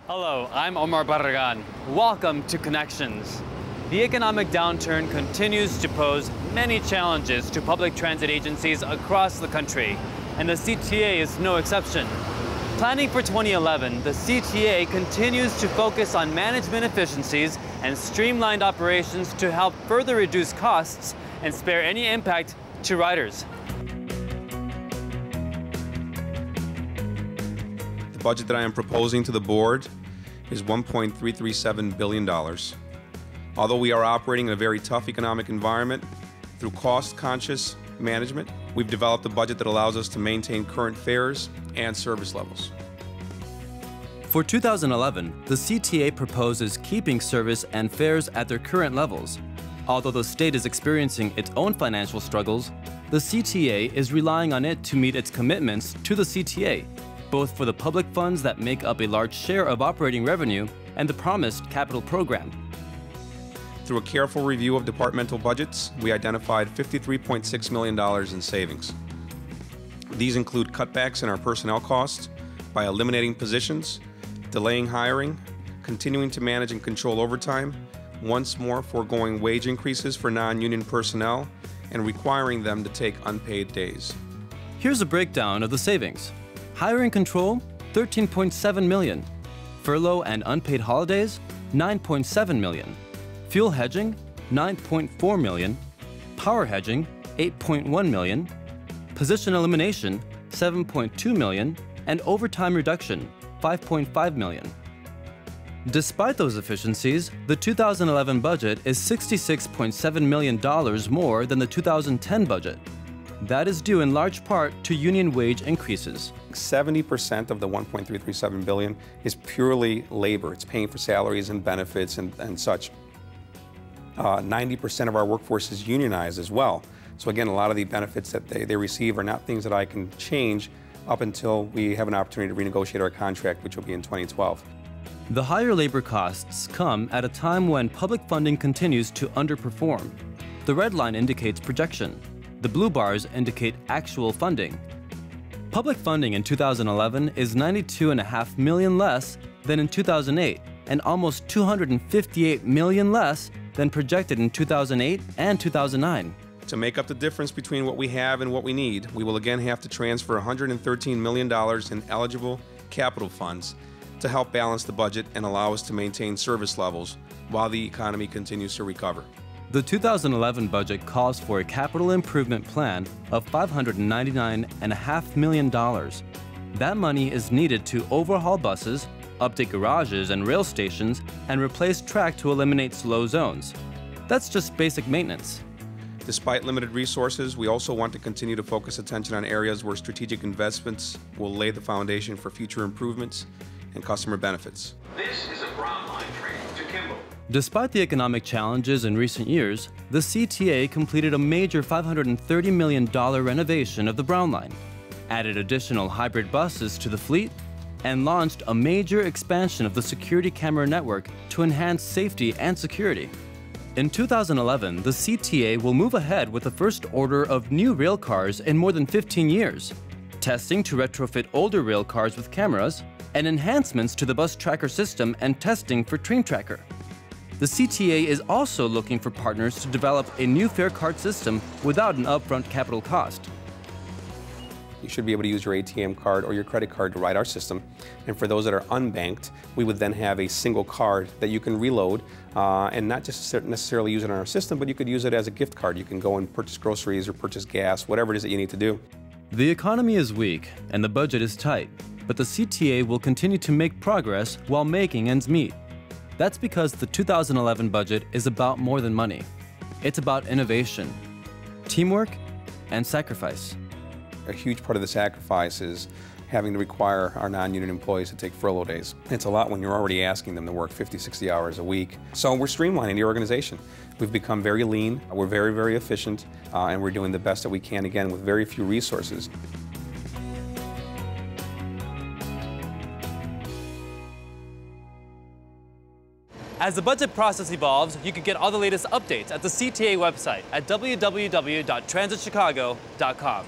Hello, I'm Omar Barragan. Welcome to Connections. The economic downturn continues to pose many challenges to public transit agencies across the country, and the CTA is no exception. Planning for 2011, the CTA continues to focus on management efficiencies and streamlined operations to help further reduce costs and spare any impact to riders. The budget that I am proposing to the board is $1.337 billion. Although we are operating in a very tough economic environment, through cost-conscious management, we've developed a budget that allows us to maintain current fares and service levels. For 2011, the CTA proposes keeping service and fares at their current levels. Although the state is experiencing its own financial struggles, the CTA is relying on it to meet its commitments to the CTA, both for the public funds that make up a large share of operating revenue and the promised capital program. Through a careful review of departmental budgets, we identified $53.6 million in savings. These include cutbacks in our personnel costs by eliminating positions, delaying hiring, continuing to manage and control overtime, once more foregoing wage increases for non-union personnel, and requiring them to take unpaid days. Here's a breakdown of the savings. Hiring control, $13.7 million. Furlough and unpaid holidays, $9.7 million. Fuel hedging, $9.4 million. Power hedging, $8.1 million. Position elimination, $7.2 million. And overtime reduction, $5.5 million. Despite those efficiencies, the 2011 budget is $66.7 million more than the 2010 budget. That is due in large part to union wage increases. 70% of the $1.337 billion is purely labor. It's paying for salaries and benefits and such. 90% of our workforce is unionized as well. So again, a lot of the benefits that they receive are not things that I can change up until we have an opportunity to renegotiate our contract, which will be in 2012. The higher labor costs come at a time when public funding continues to underperform. The red line indicates projection. The blue bars indicate actual funding. Public funding in 2011 is $92.5 million less than in 2008 and almost $258 million less than projected in 2008 and 2009. To make up the difference between what we have and what we need, we will again have to transfer $113 million in eligible capital funds to help balance the budget and allow us to maintain service levels while the economy continues to recover. The 2011 budget calls for a capital improvement plan of $599.5 million. That money is needed to overhaul buses, update garages and rail stations, and replace track to eliminate slow zones. That's just basic maintenance. Despite limited resources, we also want to continue to focus attention on areas where strategic investments will lay the foundation for future improvements and customer benefits. This is a Brown Line train to Kimball. Despite the economic challenges in recent years, the CTA completed a major $530 million renovation of the Brown Line, added additional hybrid buses to the fleet, and launched a major expansion of the security camera network to enhance safety and security. In 2011, the CTA will move ahead with the first order of new rail cars in more than 15 years, testing to retrofit older rail cars with cameras, and enhancements to the bus tracker system and testing for train tracker. The CTA is also looking for partners to develop a new fare card system without an upfront capital cost. You should be able to use your ATM card or your credit card to ride our system. And for those that are unbanked, we would then have a single card that you can reload and not just necessarily use it on our system, but you could use it as a gift card. You can go and purchase groceries or purchase gas, whatever it is that you need to do. The economy is weak and the budget is tight, but the CTA will continue to make progress while making ends meet. That's because the 2011 budget is about more than money. It's about innovation, teamwork, and sacrifice. A huge part of the sacrifice is having to require our non-union employees to take furlough days. It's a lot when you're already asking them to work 50, 60 hours a week. So we're streamlining the organization. We've become very lean, we're very, very efficient, and we're doing the best that we can, again, with very few resources. As the budget process evolves, you can get all the latest updates at the CTA website at www.transitchicago.com.